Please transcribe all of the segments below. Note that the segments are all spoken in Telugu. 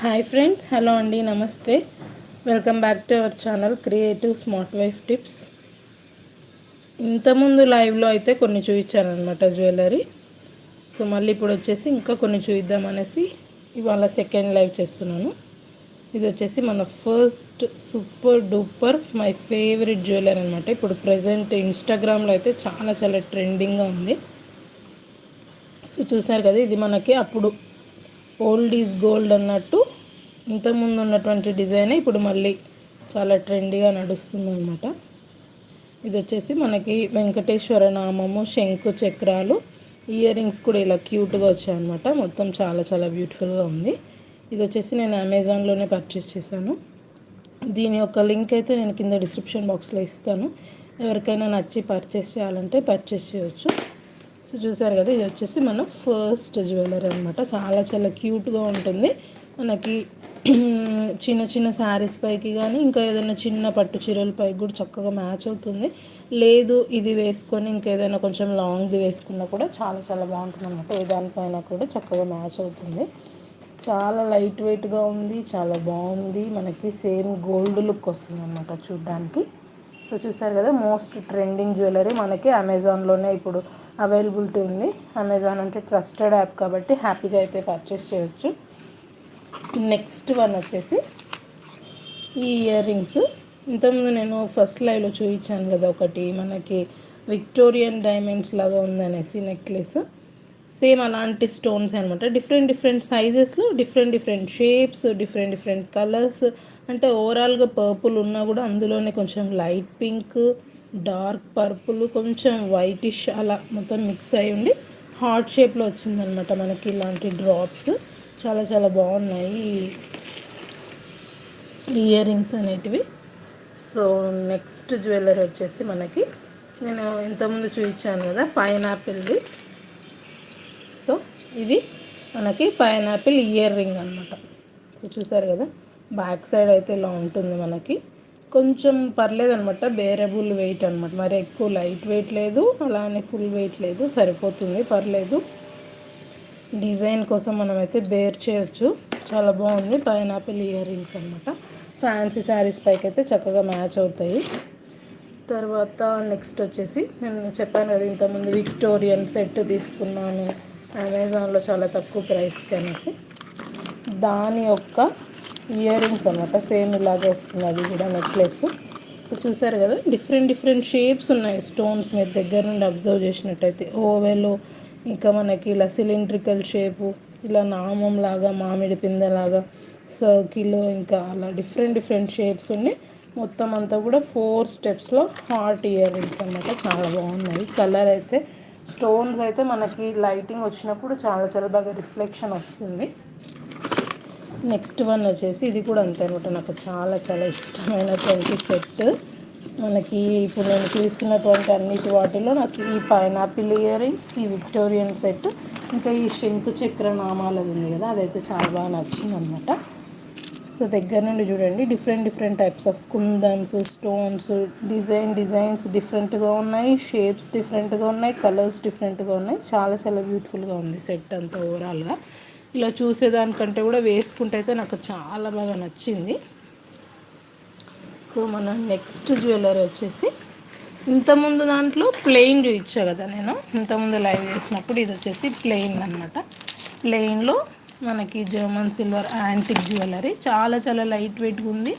హాయ్ ఫ్రెండ్స్, హలో అండి, నమస్తే. Welcome back to our channel creative smart wife tips. ఇంతకుముందు లైవ్లో అయితే కొన్ని చూపించాను అనమాట జ్యువెలరీ. సో మళ్ళీ ఇప్పుడు వచ్చేసి ఇంకా కొన్ని చూద్దామనేసి ఇవాళ సెకండ్ లైవ్ చేస్తున్నాను. ఇది వచ్చేసి మన first super duper my favourite jewellery అనమాట. ఇప్పుడు ప్రజెంట్ ఇన్స్టాగ్రామ్లో అయితే చాలా చాలా ట్రెండింగ్గా ఉంది. సో చూసారు కదా, ఇది మనకి అప్పుడు ఓల్డ్ ఈజ్ గోల్డ్ అన్నట్టు ఇంతకుముందు ఉన్నటువంటి డిజైన్ ఇప్పుడు మళ్ళీ చాలా ట్రెండీగా నడుస్తుంది అనమాట. ఇది వచ్చేసి మనకి వెంకటేశ్వర నామము, శంకు చక్రాలు, ఇయర్ రింగ్స్ కూడా ఇలా క్యూట్గా వచ్చాయన్నమాట. మొత్తం చాలా చాలా బ్యూటిఫుల్గా ఉంది. ఇది వచ్చేసి నేను అమెజాన్లోనే పర్చేస్ చేశాను. దీని యొక్క లింక్ అయితే నేను కింద డిస్క్రిప్షన్ బాక్స్లో ఇస్తాను. ఎవరికైనా నచ్చి పర్చేస్ చేయాలంటే పర్చేస్ చేయవచ్చు. సో చూసారు కదా, ఇది వచ్చేసి మన ఫస్ట్ జ్యువెలరీ అనమాట. చాలా చాలా క్యూట్గా ఉంటుంది. మనకి చిన్న చిన్న శారీస్ పైకి కానీ ఇంకా ఏదైనా చిన్న పట్టు చీరల పైకి కూడా చక్కగా మ్యాచ్ అవుతుంది. లేదు ఇది వేసుకొని ఇంకేదైనా కొంచెం లాంగ్ది వేసుకున్నా కూడా చాలా చాలా బాగుంటుంది అనమాట. ఏ దానిపైన కూడా చక్కగా మ్యాచ్ అవుతుంది. చాలా లైట్ వెయిట్గా ఉంది, చాలా బాగుంది. మనకి సేమ్ గోల్డ్ లుక్ వస్తుంది అనమాట చూడ్డానికి. సో చూసారు కదా, మోస్ట్ ట్రెండింగ్ జ్యువెలరీ మనకి అమెజాన్లోనే ఇప్పుడు అవైలబిలిటీ ఉంది. అమెజాన్ అంటే ట్రస్టెడ్ యాప్ కాబట్టి హ్యాపీగా అయితే పర్చేస్ చేయొచ్చు. నెక్స్ట్ వన్ వచ్చేసి ఈ ఇయర్ రింగ్స్. ఇంతకుముందు నేను ఫస్ట్ లైవ్లో చూపించాను కదా, ఒకటి మనకి విక్టోరియన్ డైమండ్స్ లాగా ఉందనేసి నెక్లెస్. సేమ్ అలాంటి స్టోన్స్ అనమాట. డిఫరెంట్ డిఫరెంట్ సైజెస్లో, different different shapes, different different colours. అంటే ఓవరాల్గా పర్పుల్ ఉన్నా కూడా అందులోనే కొంచెం లైట్ పింక్, డార్క్ పర్పుల్, కొంచెం వైటిష్ అలా మొత్తం మిక్స్ అయి ఉండి హార్ట్ షేప్లో వచ్చిందనమాట మనకి ఇలాంటి డ్రాప్స్. చాలా చాలా బాగున్నాయి ఇయర్ రింగ్స్ అనేటివి. సో నెక్స్ట్ జ్యువెలరీ వచ్చేసి మనకి నేను ఇంతకుముందు చూపించాను కదా పైనాపిల్ది. సో ఇది మనకి పైనాపిల్ ఇయర్ రింగ్ అనమాట. సో చూసారు కదా, బ్యాక్ సైడ్ అయితే ఇలా ఉంటుంది మనకి. కొంచెం పర్లేదు అనమాట, బేరబుల్ వెయిట్ అనమాట. మరి ఎక్కువ లైట్ వెయిట్ లేదు, అలానే ఫుల్ వెయిట్ లేదు, సరిపోతుంది, పర్లేదు. డిజైన్ కోసం మనమైతే బేర్ చేయొచ్చు. చాలా బాగుంది పైనాపిల్ ఇయర్ రింగ్స్ అనమాట. ఫ్యాన్సీ శారీస్ పైకి అయితే చక్కగా మ్యాచ్ అవుతాయి. తర్వాత నెక్స్ట్ వచ్చేసి నేను చెప్పాను కదా ఇంతకుముందు విక్టోరియన్ సెట్ తీసుకున్నాను అమెజాన్లో చాలా తక్కువ ప్రైస్కి అనేసి. దాని యొక్క ఇయర్ రింగ్స్ అనమాట. సేమ్ ఇలాగే వస్తుంది అది కూడా నెక్లెస్. సో చూసారు కదా, డిఫరెంట్ డిఫరెంట్ షేప్స్ ఉన్నాయి స్టోన్స్. మీరు దగ్గర నుండి అబ్జర్వ్ చేసినట్టయితే ఓవెల్, ఇంకా మనకి ఇలా సిలిండ్రికల్ షేపు, ఇలా నామం లాగా, మామిడి పిందెలాగా, సర్కిల్, ఇంకా అలా డిఫరెంట్ డిఫరెంట్ షేప్స్ ఉన్నాయి. మొత్తం అంతా కూడా 4 స్టెప్స్లో హార్ట్ ఇయర్ రింగ్స్ అనమాట. చాలా బాగున్నాయి. కలర్ అయితే స్టోన్స్ అయితే మనకి లైటింగ్ వచ్చినప్పుడు చాలా చాలా బాగా రిఫ్లెక్షన్ వస్తుంది. నెక్స్ట్ వన్ వచ్చేసి ఇది కూడా అంతే అనమాట. నాకు చాలా చాలా ఇష్టమైనటువంటి సెట్. మనకి ఇప్పుడు నేను చూస్తున్నటువంటి అన్నిటి వాటిలో నాకు ఈ పైనాపిల్ ఇయర్ రింగ్స్, ఈ విక్టోరియన్ సెట్, ఇంకా ఈ శంకు చక్ర నామాలది ఉంది కదా, అదైతే చాలా బాగా నచ్చింది అనమాట. సో దగ్గర నుండి చూడండి, different different types of kundans, stones, designs డిఫరెంట్గా ఉన్నాయి, షేప్స్ డిఫరెంట్గా ఉన్నాయి, కలర్స్ డిఫరెంట్గా ఉన్నాయి. చాలా చాలా బ్యూటిఫుల్గా ఉంది సెట్ అంతా ఓవరాల్గా. ఇలా చూసేదానికంటే కూడా వేసుకుంటే అయితే నాకు చాలా బాగా నచ్చింది. సో మన నెక్స్ట్ జ్యువెలరీ వచ్చేసి ఇంతకుముందు దాంట్లో ప్లెయిన్ చూపించా కదా నేను ఇంతకుముందు లైవ్ చేసినప్పుడు. ఇది వచ్చేసి ప్లెయిన్ అనమాట. ప్లెయిన్లో మనకి జర్మన్ సిల్వర్ యాంటిక్ జ్యువెలరీ. చాలా చాలా లైట్ వెయిట్గా ఉంది.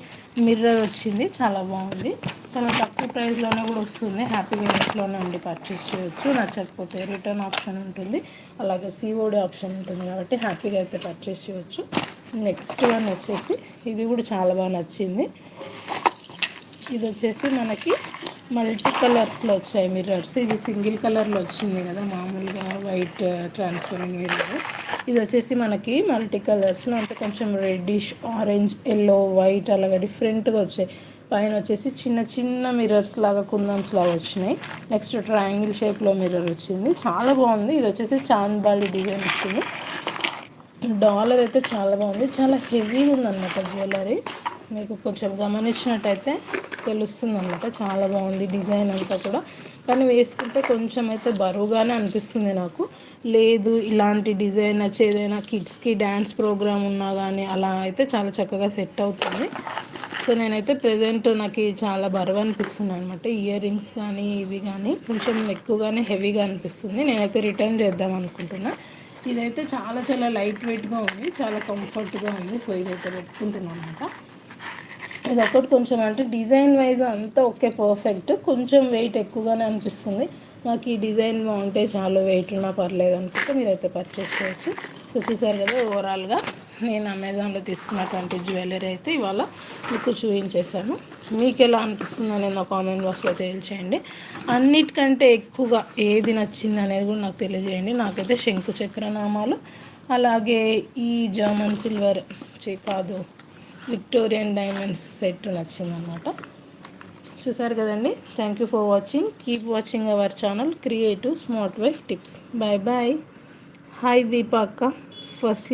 మిర్రర్ వచ్చింది, చాలా బాగుంది. చాలా తక్కువ ప్రైస్లోనే కూడా వస్తుంది. హ్యాపీగా ఇంట్లోనే ఉండి పర్చేస్ చేయొచ్చు. నచ్చకపోతే రిటర్న్ ఆప్షన్ ఉంటుంది, అలాగే సిఓడి ఆప్షన్ ఉంటుంది కాబట్టి హ్యాపీగా అయితే పర్చేస్ చేయొచ్చు. నెక్స్ట్ వన్ వచ్చేసి ఇది కూడా చాలా బాగా నచ్చింది. ఇది వచ్చేసి మనకి మల్టీ కలర్స్లో వచ్చాయి మిర్రర్స్. ఇది సింగిల్ కలర్లో వచ్చింది కదా మామూలుగా వైట్ ట్రాన్స్పరెంట్ మిర్రర్. ఇది వచ్చేసి మనకి మల్టీ కలర్స్లో, అంటే కొంచెం రెడ్డిష్, ఆరెంజ్, ఎల్లో, వైట్ అలాగా డిఫరెంట్గా వచ్చాయి. పైన వచ్చేసి చిన్న చిన్న మిర్రర్స్ లాగా కుందన్స్ లాగా వచ్చినాయి. నెక్స్ట్ ట్రయాంగిల్ షేప్లో మిర్రర్ వచ్చింది, చాలా బాగుంది. ఇది వచ్చేసి చాంద్బాలి డిజైన్ వచ్చింది. డాలర్ అయితే చాలా బాగుంది, చాలా హెవీగా ఉందన్నమాట జ్యువెలరీ. మీకు కొంచెం గమనించినట్టయితే తెలుస్తుంది అన్నమాట. చాలా బాగుంది డిజైన్ అంతా కూడా, కానీ వేసుకుంటే కొంచెం అయితే బరువుగానే అనిపిస్తుంది నాకు. లేదు ఇలాంటి డిజైన్ నచ్చేదైనా కిడ్స్కి డ్యాన్స్ ప్రోగ్రామ్ ఉన్నా కానీ అలా అయితే చాలా చక్కగా సెట్ అవుతుంది. సో నేనైతే ప్రజెంట్ నాకు చాలా బరువు అనిపిస్తుంది అనమాట. ఇయర్ రింగ్స్ కానీ ఇవి కానీ కొంచెం ఎక్కువగానే హెవీగా అనిపిస్తుంది. నేనైతే రిటర్న్ చేద్దాం అనుకుంటున్నా. ఇదైతే చాలా చాలా లైట్ వెయిట్గా ఉంది, చాలా కంఫర్ట్గా ఉంది. సో ఇదైతే పెట్టుకుంటున్నాను అనమాట. ఇది ఒకటి కొంచెం అంటే డిజైన్ వైజ్ అంతా ఓకే పర్ఫెక్ట్, కొంచెం వెయిట్ ఎక్కువగానే అనిపిస్తుంది. నాకు ఈ డిజైన్ బాగుంటే చాలు, వెయిట్ ఉన్నా పర్లేదు అనుకుంటే మీరైతే పర్చేస్ చేయొచ్చు. సో చూసారు కదా, ఓవరాల్గా నేను అమెజాన్లో తీసుకున్నటువంటి జ్యువెలరీ అయితే ఇవాళ మీకు చూపించేశాను. మీకు ఎలా అనిపిస్తుంది అనేది నా కామెంట్ బాక్స్లో తెలియచేయండి. అన్నిటికంటే ఎక్కువగా ఏది నచ్చింది అనేది కూడా నాకు తెలియజేయండి. నాకైతే శంకు చక్రనామాలు, అలాగే ఈ జర్మన్ సిల్వర్ కాదు విక్టోరియన్ డైమండ్స్ సెట్ నచ్చిందనమాట. చూసారు కదండి. Thank you for watching. Keep watching our channel creative smart wife tips. Bye bye. Hi Deepa అక్క, first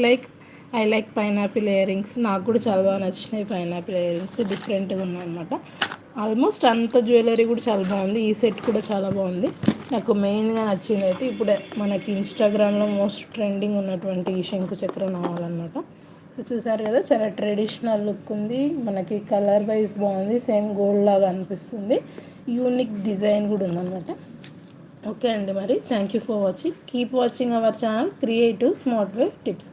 I like pineapple earrings. నాకు కూడా చాలా బాగా నచ్చినాయి పైనాపిల్ ఇయర్ రింగ్స్, డిఫరెంట్గా ఉన్నాయన్నమాట. ఆల్మోస్ట్ అంత జ్యువెలరీ కూడా చాలా బాగుంది. ఈ సెట్ కూడా చాలా బాగుంది. నాకు మెయిన్గా నచ్చింది అయితే ఇప్పుడే మనకి ఇన్స్టాగ్రామ్లో మోస్ట్ ట్రెండింగ్ ఉన్నటువంటి ఈ శంకు చక్ర నావాలన్నమాట. సో చూసారు కదా, చాలా ట్రెడిషనల్ లుక్ ఉంది. మనకి కలర్ వైజ్ బాగుంది, సేమ్ గోల్డ్ లాగా అనిపిస్తుంది. యూనిక్ డిజైన్ కూడా ఉందన్నమాట. ఓకే అండి, మరి thank you for watching. Keep watching our channel creative smart wife tips.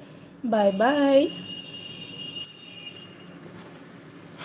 Bye bye.